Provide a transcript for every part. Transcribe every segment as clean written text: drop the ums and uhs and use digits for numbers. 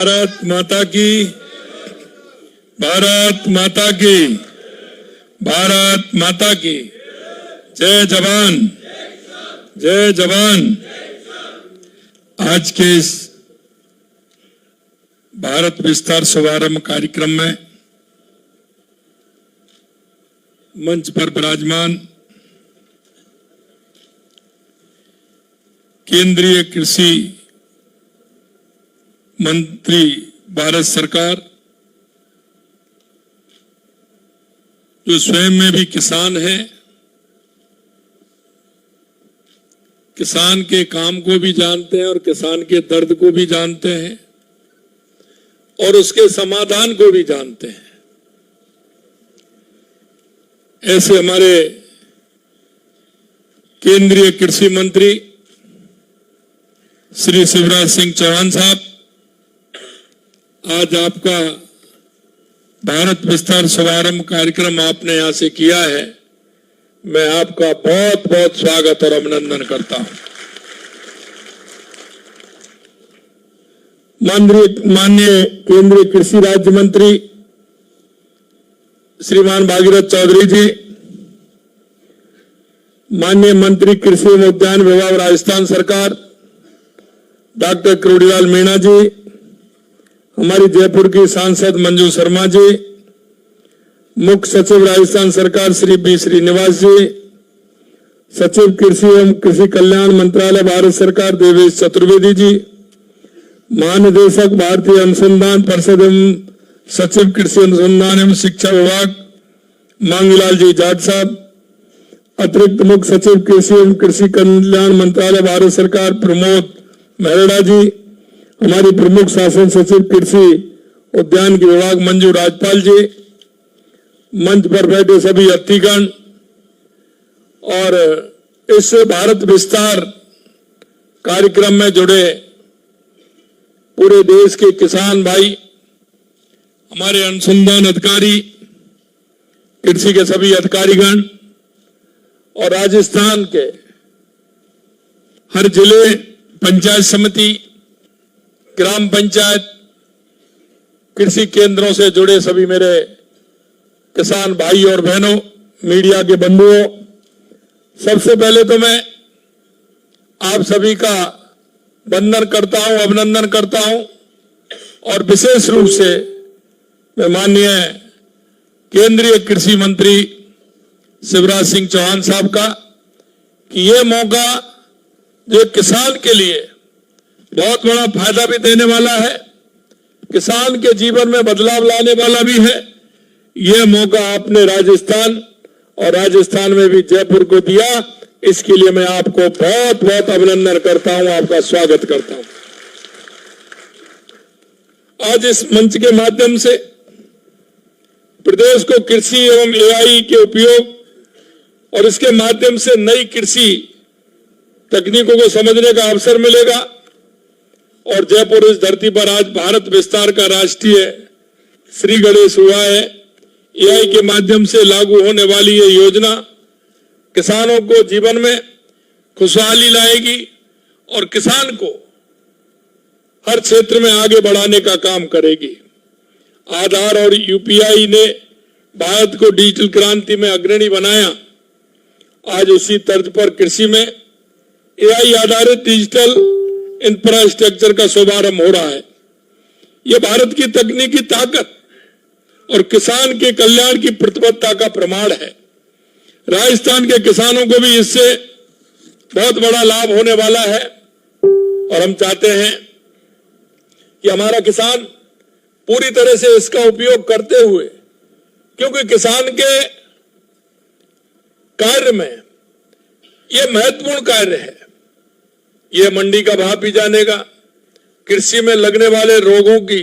भारत माता की, भारत माता की, भारत माता की। जय जवान, जय जवान। आज के इस भारत विस्तार शुभारंभ कार्यक्रम में मंच पर विराजमान केंद्रीय कृषि मंत्री भारत सरकार, जो स्वयं में भी किसान है, किसान के काम को भी जानते हैं और किसान के दर्द को भी जानते हैं और उसके समाधान को भी जानते हैं, ऐसे हमारे केंद्रीय कृषि मंत्री श्री शिवराज सिंह चौहान साहब, आज आपका भारत विस्तार शुभारंभ कार्यक्रम आपने यहां से किया है। मैं आपका बहुत बहुत स्वागत और अभिनंदन करता हूं। माननीय केंद्रीय कृषि राज्य मंत्री श्रीमान भागीरथ चौधरी जी, माननीय मंत्री कृषि एवं उद्यान विभाग राजस्थान सरकार डॉक्टर करोड़ीलाल मीणा जी, हमारी जयपुर की सांसद मंजू शर्मा जी, मुख्य सचिव राजस्थान सरकार श्री बी श्रीनिवास जी, सचिव कृषि एवं कृषि कल्याण मंत्रालय भारत सरकार देवेश चतुर्वेदी जी, महानिदेशक भारतीय अनुसंधान परिषद एवं सचिव कृषि अनुसंधान एवं शिक्षा विभाग मांगीलाल जी जाट साहब, अतिरिक्त मुख्य सचिव कृषि एवं कृषि कल्याण मंत्रालय भारत सरकार प्रमोद मेहरा जी, हमारी प्रमुख शासन सचिव कृषि उद्यान के विभाग मंजू राजपाल जी, मंच पर बैठे सभी अतिथिगण और इस भारत विस्तार कार्यक्रम में जुड़े पूरे देश के किसान भाई, हमारे अनुसंधान अधिकारी, कृषि के सभी अधिकारीगण और राजस्थान के हर जिले, पंचायत समिति, ग्राम पंचायत, कृषि केंद्रों से जुड़े सभी मेरे किसान भाई और बहनों, मीडिया के बंधुओं, सबसे पहले तो मैं आप सभी का वंदन करता हूं, अभिनंदन करता हूं और विशेष रूप से मैं माननीय केंद्रीय कृषि मंत्री शिवराज सिंह चौहान साहब का कि यह मौका जो किसान के लिए बहुत बड़ा फायदा भी देने वाला है, किसान के जीवन में बदलाव लाने वाला भी है, यह मौका आपने राजस्थान और राजस्थान में भी जयपुर को दिया। इसके लिए मैं आपको बहुत बहुत अभिनंदन करता हूं, आपका स्वागत करता हूं। आज इस मंच के माध्यम से प्रदेश को कृषि एवं एआई के उपयोग और इसके माध्यम से नई कृषि तकनीकों को समझने का अवसर मिलेगा और जयपुर इस धरती पर आज भारत विस्तार का राष्ट्रीय श्री गणेश हुआ है। एआई के माध्यम से लागू होने वाली ये योजना किसानों को जीवन में खुशहाली लाएगी और किसान को हर क्षेत्र में आगे बढ़ाने का काम करेगी। आधार और यूपीआई ने भारत को डिजिटल क्रांति में अग्रणी बनाया। आज उसी तर्ज पर कृषि में एआई आधारित डिजिटल इंफ्रास्ट्रक्चर का शुभारंभ हो रहा है। यह भारत की तकनीकी ताकत और किसान के कल्याण की प्रतिबद्धता का प्रमाण है। राजस्थान के किसानों को भी इससे बहुत बड़ा लाभ होने वाला है और हम चाहते हैं कि हमारा किसान पूरी तरह से इसका उपयोग करते हुए, क्योंकि किसान के कार्य में यह महत्वपूर्ण कार्य है। यह मंडी का भाव भी जानेगा, कृषि में लगने वाले रोगों की,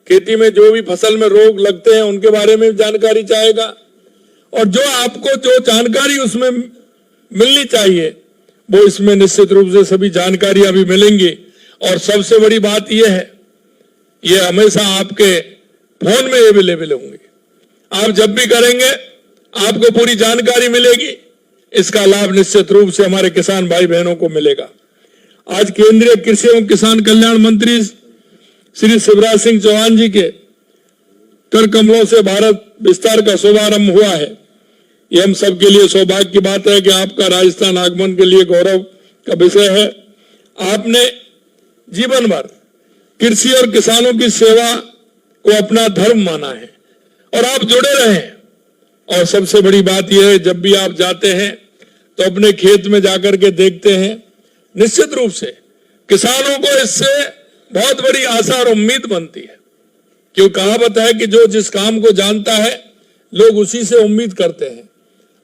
खेती में जो भी फसल में रोग लगते हैं उनके बारे में जानकारी चाहेगा और जो आपको जो जानकारी उसमें मिलनी चाहिए वो इसमें निश्चित रूप से सभी जानकारियां भी मिलेंगी। और सबसे बड़ी बात यह है, यह हमेशा आपके फोन में अवेलेबल होंगे। आप जब भी करेंगे आपको पूरी जानकारी मिलेगी। इसका लाभ निश्चित रूप से हमारे किसान भाई बहनों को मिलेगा। आज केंद्रीय कृषि एवं किसान कल्याण मंत्री श्री शिवराज सिंह चौहान जी के कर कमलों से भारत विस्तार का शुभारंभ हुआ है। ये हम सबके लिए सौभाग्य की बात है कि आपका राजस्थान आगमन के लिए गौरव का विषय है। आपने जीवन भर कृषि और किसानों की सेवा को अपना धर्म माना है और आप जुड़े रहे। और सबसे बड़ी बात यह है, जब भी आप जाते हैं तो अपने खेत में जाकर के देखते हैं, निश्चित रूप से किसानों को इससे बहुत बड़ी आशा और उम्मीद बनती है। क्यों कहावत है कि जो जिस काम को जानता है लोग उसी से उम्मीद करते हैं।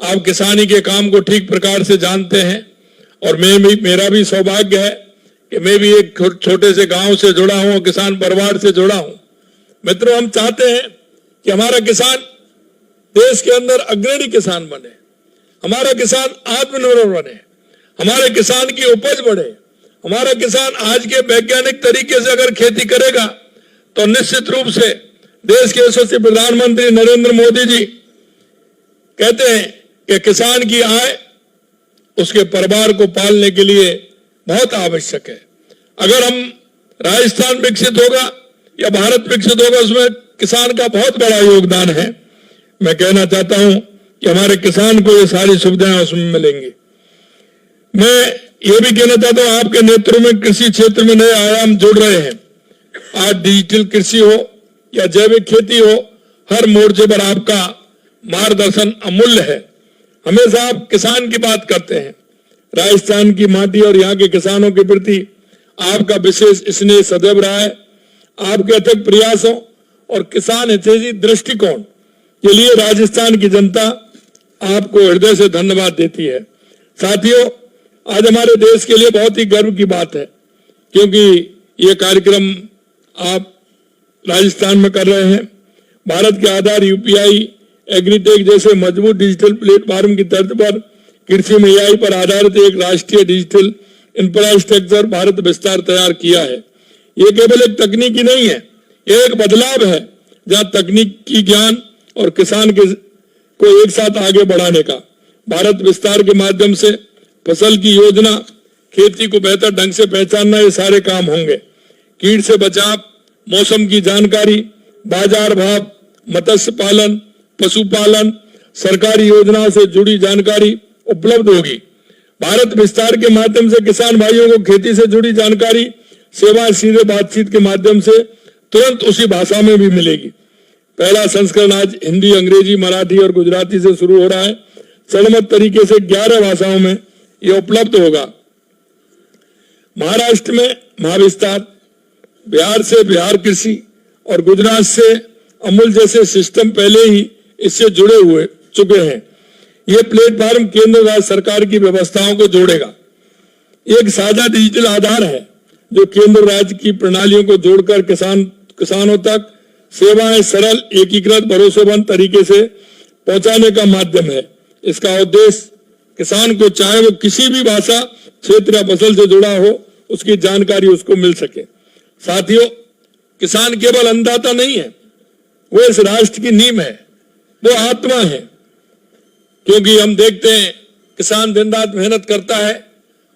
आप किसानी के काम को ठीक प्रकार से जानते हैं और मेरा भी सौभाग्य है कि मैं भी एक छोटे से गांव से जुड़ा हूं, किसान परिवार से जुड़ा हूं। मित्रों, हम चाहते हैं कि हमारा किसान देश के अंदर अग्रणी किसान बने, हमारा किसान आत्मनिर्भर बने, हमारे किसान की उपज बढ़े। हमारा किसान आज के वैज्ञानिक तरीके से अगर खेती करेगा तो निश्चित रूप से देश के यशस्वी प्रधानमंत्री नरेंद्र मोदी जी कहते हैं कि किसान की आय उसके परिवार को पालने के लिए बहुत आवश्यक है। अगर हम राजस्थान विकसित होगा या भारत विकसित होगा, उसमें किसान का बहुत बड़ा योगदान है। मैं कहना चाहता हूं कि हमारे किसान को ये सारी सुविधाएं उसमें मिलेंगी। मैं ये भी कहना चाहता हूं, आपके नेतृत्व में कृषि क्षेत्र में नए आयाम जुड़ रहे हैं। आज डिजिटल कृषि हो या जैविक खेती हो, हर मोर्चे पर आपका मार्गदर्शन अमूल्य है। हमेशा आप किसान की बात करते हैं। राजस्थान की माटी और यहाँ के किसानों के प्रति आपका विशेष स्नेह सदैव रहा है। आपके अथक प्रयासों और किसान हितैषी दृष्टिकोण के लिए राजस्थान की जनता आपको हृदय से धन्यवाद देती है। साथियों, आज हमारे देश के लिए बहुत ही गर्व की बात है, क्योंकि ये कार्यक्रम आप राजस्थान में कर रहे हैं। भारत के आधार यूपीआई, एग्रीटेक जैसे मजबूत डिजिटल प्लेटफॉर्म की तर्ज पर कृषि में एआई पर आधारित एक राष्ट्रीय डिजिटल इंफ्रास्ट्रक्चर भारत विस्तार तैयार किया है। ये केवल एक तकनीकी नहीं है, ये एक बदलाव है जहां तकनीकी ज्ञान और किसान को एक साथ आगे बढ़ाने का। भारत विस्तार के माध्यम से फसल की योजना, खेती को बेहतर ढंग से पहचानना, ये सारे काम होंगे। कीट से बचाव, मौसम की जानकारी, बाजार भाव, मत्स्य पालन, पशुपालन, सरकारी योजनाओं से जुड़ी जानकारी उपलब्ध होगी। भारत विस्तार के माध्यम से किसान भाइयों को खेती से जुड़ी जानकारी, सेवाएं सीधे बातचीत के माध्यम से तुरंत उसी भाषा में भी मिलेगी। पहला संस्करण आज हिंदी, अंग्रेजी, मराठी और गुजराती से शुरू हो रहा है। चरणबद्ध तरीके से 11 भाषाओं में यह उपलब्ध होगा। महाराष्ट्र में महाविस्तार, बिहार से बिहार कृषि और गुजरात से अमूल जैसे सिस्टम पहले ही इससे जुड़े चुके हैं। यह प्लेटफॉर्म केंद्र राज्य सरकार की व्यवस्थाओं को जोड़ेगा। एक साझा डिजिटल आधार है जो केंद्र राज्य की प्रणालियों को जोड़कर किसानों तक सेवाएं सरल, एकीकृत, भरोसेमंद तरीके से पहुंचाने का माध्यम है। इसका उद्देश्य किसान को, चाहे वो किसी भी भाषा, क्षेत्र या फसल से जुड़ा हो, उसकी जानकारी उसको मिल सके। साथियों, किसान केवल अन्नदाता नहीं है, वो इस राष्ट्र की नींव है, वो आत्मा है। क्योंकि हम देखते हैं किसान दिन रात मेहनत करता है,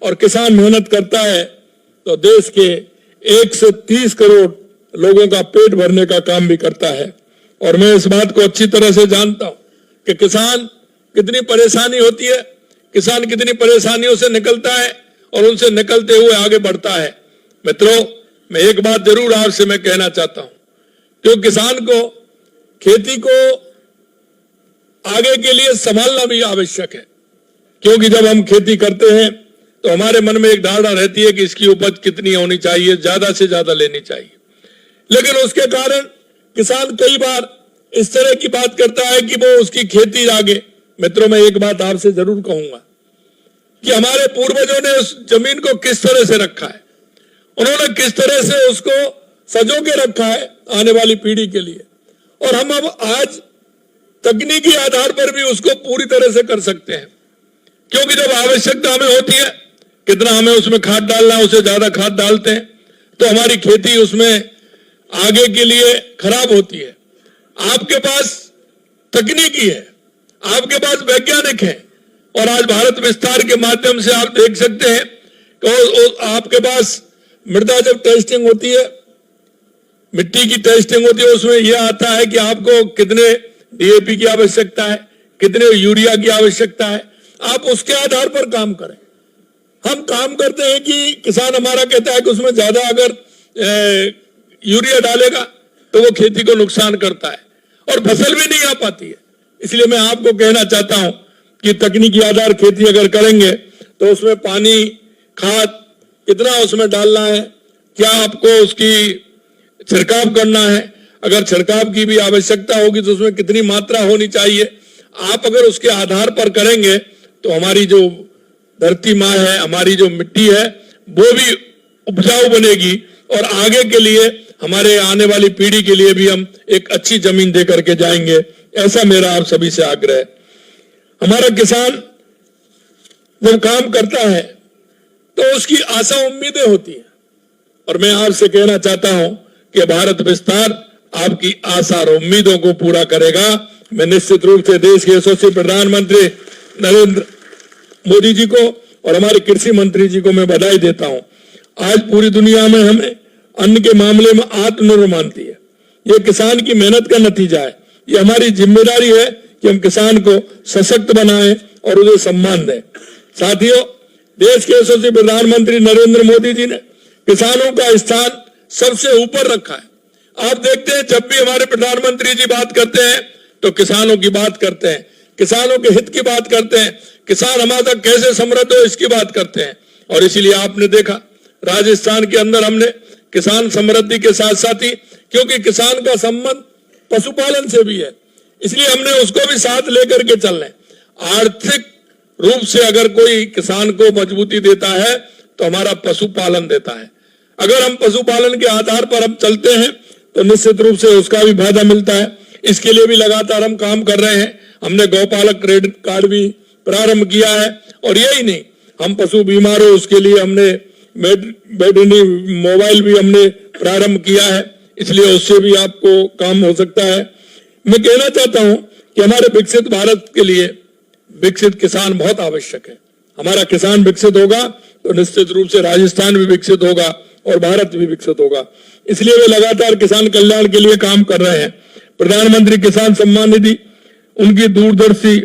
और किसान मेहनत करता है तो देश के 1 से 30 करोड़ लोगों का पेट भरने का काम भी करता है। और मैं इस बात को अच्छी तरह से जानता हूं कि किसान कितनी परेशानी होती है, किसान कितनी परेशानियों से निकलता है और उनसे निकलते हुए आगे बढ़ता है। मित्रों, मैं एक बात जरूर आपसे मैं कहना चाहता हूं, क्योंकि किसान को, खेती को आगे के लिए संभालना भी आवश्यक है। क्योंकि जब हम खेती करते हैं तो हमारे मन में एक धारणा रहती है कि इसकी उपज कितनी होनी चाहिए, ज्यादा से ज्यादा लेनी चाहिए। लेकिन उसके कारण किसान कई बार इस तरह की बात करता है कि वो उसकी खेती आगे। मित्रों, मैं एक बात आपसे जरूर कहूंगा कि हमारे पूर्वजों ने उस जमीन को किस तरह से रखा है, उन्होंने किस तरह से उसको सजो के रखा है आने वाली पीढ़ी के लिए। और हम अब आज तकनीकी आधार पर भी उसको पूरी तरह से कर सकते हैं। क्योंकि जब आवश्यकता हमें होती है, कितना हमें उसमें खाद डालना है, उससे ज्यादा खाद डालते हैं तो हमारी खेती उसमें आगे के लिए खराब होती है। आपके पास तकनीकी है, आपके पास वैज्ञानिक है, और आज भारत विस्तार के माध्यम से आप देख सकते हैं कि आपके पास मृदा जब टेस्टिंग होती है मिट्टी की टेस्टिंग होती है, उसमें यह आता है कि आपको कितने डीएपी की आवश्यकता है, कितने यूरिया की आवश्यकता है, आप उसके आधार पर काम करें। हम काम करते हैं कि किसान हमारा कहता है कि उसमें ज्यादा अगर यूरिया डालेगा तो वो खेती को नुकसान करता है और फसल भी नहीं आ पाती है। इसलिए मैं आपको कहना चाहता हूं कि तकनीकी आधार खेती अगर करेंगे तो उसमें पानी, खाद कितना उसमें डालना है, क्या आपको उसकी छिड़काव करना है, अगर छिड़काव की भी आवश्यकता होगी तो उसमें कितनी मात्रा होनी चाहिए, आप अगर उसके आधार पर करेंगे तो हमारी जो धरती माँ है, हमारी जो मिट्टी है, वो भी उपजाऊ बनेगी और आगे के लिए हमारे आने वाली पीढ़ी के लिए भी हम एक अच्छी जमीन दे करके जाएंगे। ऐसा मेरा आप सभी से आग्रह है। हमारा किसान जब काम करता है तो उसकी आशा उम्मीदें होती है और मैं आपसे कहना चाहता हूं कि भारत विस्तार आपकी आशा और उम्मीदों को पूरा करेगा। मैं निश्चित रूप से देश के यशस्वी प्रधानमंत्री नरेंद्र मोदी जी को और हमारे कृषि मंत्री जी को मैं बधाई देता हूं। आज पूरी दुनिया में हमें अन्न के मामले में आत्मनिर्भर मानती है। ये किसान की मेहनत का नतीजा है। ये हमारी जिम्मेदारी है कि हम किसान को सशक्त बनाएं और उसे सम्मान दें। साथियों, देश के यशस्वी प्रधानमंत्री नरेंद्र मोदी जी ने किसानों का स्थान सबसे ऊपर रखा है। आप देखते हैं जब भी हमारे प्रधानमंत्री जी बात करते हैं तो किसानों की बात करते हैं, किसानों के हित की बात करते हैं, किसान हमारा तक कैसे समृद्ध हो इसकी बात करते हैं। और इसीलिए आपने देखा राजस्थान के अंदर हमने किसान समृद्धि के साथ साथ ही, क्योंकि किसान का संबंध पशुपालन से भी है, इसलिए हमने उसको भी साथ लेकर के चलना है। आर्थिक रूप से अगर कोई किसान को मजबूती देता है तो हमारा पशुपालन देता है। अगर हम पशुपालन के आधार पर हम चलते हैं तो निश्चित रूप से उसका भी फायदा मिलता है। इसके लिए भी लगातार हम काम कर रहे हैं। हमने गौपालक क्रेडिट कार्ड भी प्रारंभ किया है और यही नहीं, हम पशु बीमार हो उसके लिए हमने वेटरनरी मोबाइल भी हमने प्रारंभ किया है, इसलिए उससे भी आपको काम हो सकता है। मैं कहना चाहता हूं कि हमारे विकसित भारत के लिए विकसित किसान बहुत आवश्यक है। हमारा किसान विकसित होगा तो निश्चित रूप से राजस्थान भी विकसित होगा और भारत भी विकसित होगा। इसलिए वे लगातार किसान कल्याण के लिए काम कर रहे हैं। प्रधानमंत्री किसान सम्मान निधि, उनकी दूरदर्शी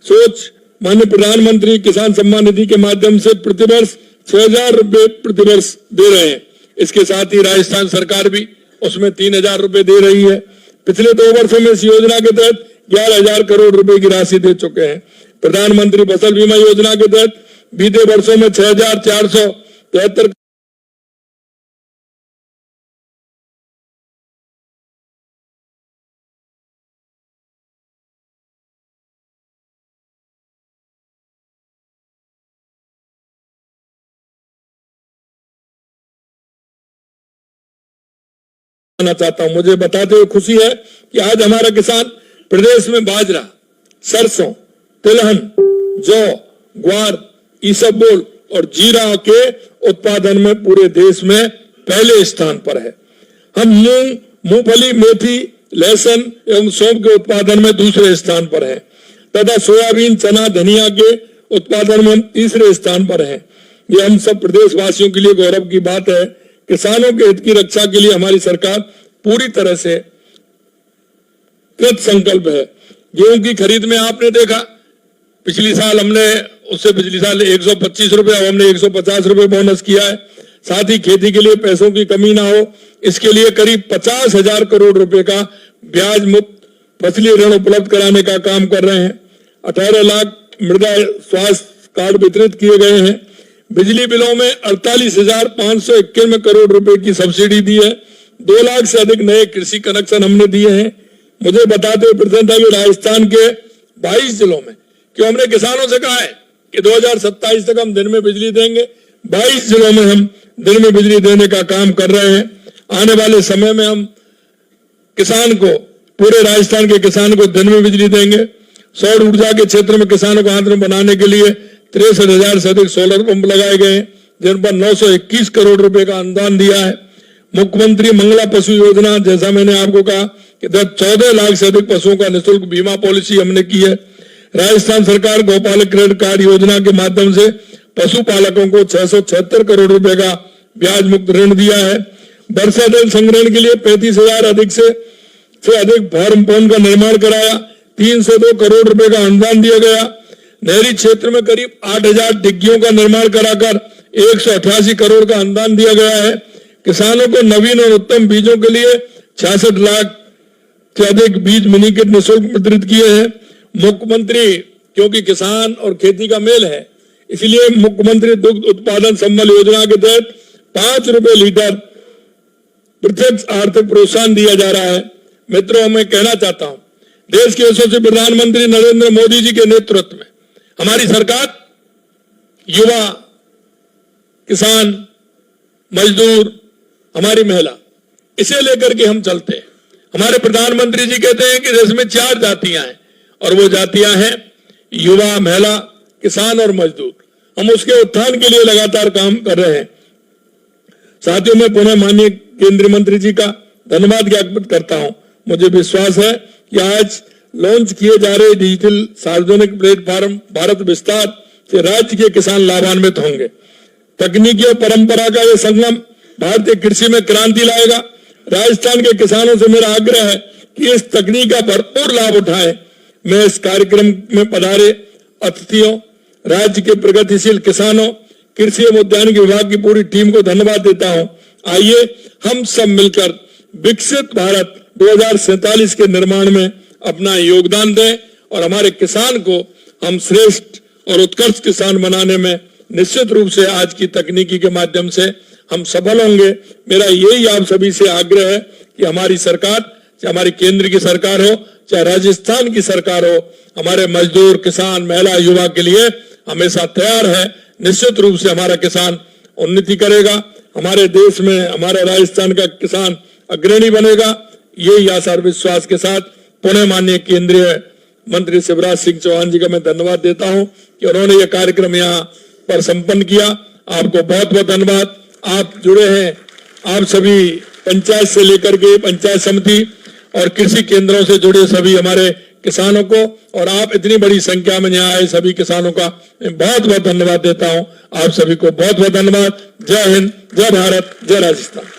सोच, माननीय प्रधानमंत्री किसान सम्मान निधि के माध्यम से प्रतिवर्ष 6,000 रुपए प्रतिवर्ष दे रहे हैं। इसके साथ ही राजस्थान सरकार भी उसमें 3,000 रुपए दे रही है। पिछले 2 वर्षों में इस योजना के तहत 11,000 करोड़ रुपए की राशि दे चुके हैं। प्रधानमंत्री फसल बीमा योजना के तहत बीते वर्षों में 6,473 चाहता हूं। मुझे बताते हुए खुशी है कि आज हमारा किसान प्रदेश में बाजरा, सरसों, तिलहन, जौ, ग्वार, इसबगोल और जीरा के उत्पादन में पूरे देश में पहले स्थान पर है। हम मूंग, मूंगफली, मेथी, लहसुन एवं सौंफ के उत्पादन में दूसरे स्थान पर है तथा सोयाबीन, चना, धनिया के उत्पादन में हम तीसरे स्थान पर हैं। ये हम सब प्रदेशवासियों के लिए गौरव की बात है। किसानों के हित की रक्षा के लिए हमारी सरकार पूरी तरह से कृत संकल्प है। गेहूं की खरीद में आपने देखा पिछली साल हमने उससे पिछली साल 125 रुपए, अब हमने 150 रुपए बोनस किया है। साथ ही खेती के लिए पैसों की कमी ना हो इसके लिए करीब 50,000 करोड़ रुपए का ब्याज मुक्त फसली ऋण उपलब्ध कराने का काम कर रहे हैं। 18 लाख मृदा स्वास्थ्य कार्ड वितरित किए गए हैं। बिजली बिलों में 48,591 करोड़ रुपए की सब्सिडी दी है। 2 लाख से अधिक नए कृषि कनेक्शन हमने दिए हैं। मुझे बताते हुए प्रसन्नता कि राजस्थान के 22 जिलों में, क्यों हमने किसानों से कहा है कि 2027 तक हम दिन में बिजली देंगे, 22 जिलों में हम दिन में बिजली देने का काम कर रहे हैं। आने वाले समय में हम किसान को, पूरे राजस्थान के किसान को दिन में बिजली देंगे। सौर ऊर्जा के क्षेत्र में किसानों को आत्मनिर्भर बनाने के लिए 63,000 से अधिक सोलर पंप लगाए गए हैं, जिन पर 921 करोड़ रुपए का अनुदान दिया है। मुख्यमंत्री मंगला पशु योजना, जैसा मैंने आपको कहा कि 14 लाख से अधिक पशुओं का निःशुल्क बीमा पॉलिसी हमने की है। राजस्थान सरकार गौपालक क्रेडिट कार्ड योजना के माध्यम से पशुपालकों को 676 करोड़ रुपए का ब्याज मुक्त ऋण दिया है। वर्षा जल संग्रहण के लिए 35,000 अधिक से अधिक फार्म पॉन्ड का निर्माण कराया। 302 करोड़ रुपए का अनुदान दिया गया। नहरी क्षेत्र में करीब 8,000 डिग्गियों का निर्माण कराकर 188 करोड़ का अनुदान दिया गया है। किसानों को नवीन और उत्तम बीजों के लिए 66 लाख से अधिक बीज मिनी किट निःशुल्क वितरित किए हैं। मुख्यमंत्री, क्योंकि किसान और खेती का मेल है, इसलिए मुख्यमंत्री दुग्ध उत्पादन संबल योजना के तहत 5 रुपए लीटर प्रत्यक्ष आर्थिक प्रोत्साहन दिया जा रहा है। मित्रों, मैं कहना चाहता हूं, देश के यशस्वी प्रधानमंत्री नरेंद्र मोदी जी के नेतृत्व में हमारी सरकार युवा, किसान, मजदूर, हमारी महिला, इसे लेकर के हम चलते हैं। हमारे प्रधानमंत्री जी कहते हैं कि देश में 4 जातियां हैं और वो जातियां हैं युवा, महिला, किसान और मजदूर। हम उसके उत्थान के लिए लगातार काम कर रहे हैं। साथियों, मैं पुनः माननीय केंद्रीय मंत्री जी का धन्यवाद ज्ञापित करता हूं। मुझे विश्वास है कि आज लॉन्च किए जा रहे डिजिटल सार्वजनिक प्लेटफॉर्म भारत विस्तार से राज्य के किसान लाभान्वित होंगे। तकनीकी और परंपरा का यह संगम भारतीय कृषि में क्रांति लाएगा। राजस्थान के किसानों से मेरा आग्रह है कि इस तकनीक का भरपूर लाभ उठाएं। मैं इस कार्यक्रम में पधारे अतिथियों, राज्य के प्रगतिशील किसानों, कृषि एवं उद्यानिकी विभाग की पूरी टीम को धन्यवाद देता हूं। आइए हम सब मिलकर विकसित भारत 2047 के निर्माण में अपना योगदान दें और हमारे किसान को हम श्रेष्ठ और उत्कृष्ट किसान बनाने में निश्चित रूप से आज की तकनीकी के माध्यम से हम सफल होंगे। मेरा यही आप सभी से आग्रह है कि हमारी सरकार, चाहे हमारी केंद्र की सरकार हो, चाहे राजस्थान की सरकार हो, हमारे मजदूर, किसान, महिला, युवा के लिए हमेशा तैयार है। निश्चित रूप से हमारा किसान उन्नति करेगा, हमारे देश में हमारे राजस्थान का किसान अग्रणी बनेगा। यही आशा और विश्वास के साथ पुनः माननीय केंद्रीय मंत्री शिवराज सिंह चौहान जी का मैं धन्यवाद देता हूं कि उन्होंने यह कार्यक्रम यहाँ पर संपन्न किया। आपको बहुत बहुत धन्यवाद। आप जुड़े हैं, आप सभी पंचायत से लेकर के पंचायत समिति और कृषि केंद्रों से जुड़े सभी हमारे किसानों को, और आप इतनी बड़ी संख्या में यहाँ आए सभी किसानों का मैं बहुत बहुत धन्यवाद देता हूं। आप सभी को बहुत बहुत धन्यवाद। जय हिंद, जय भारत, जय राजस्थान।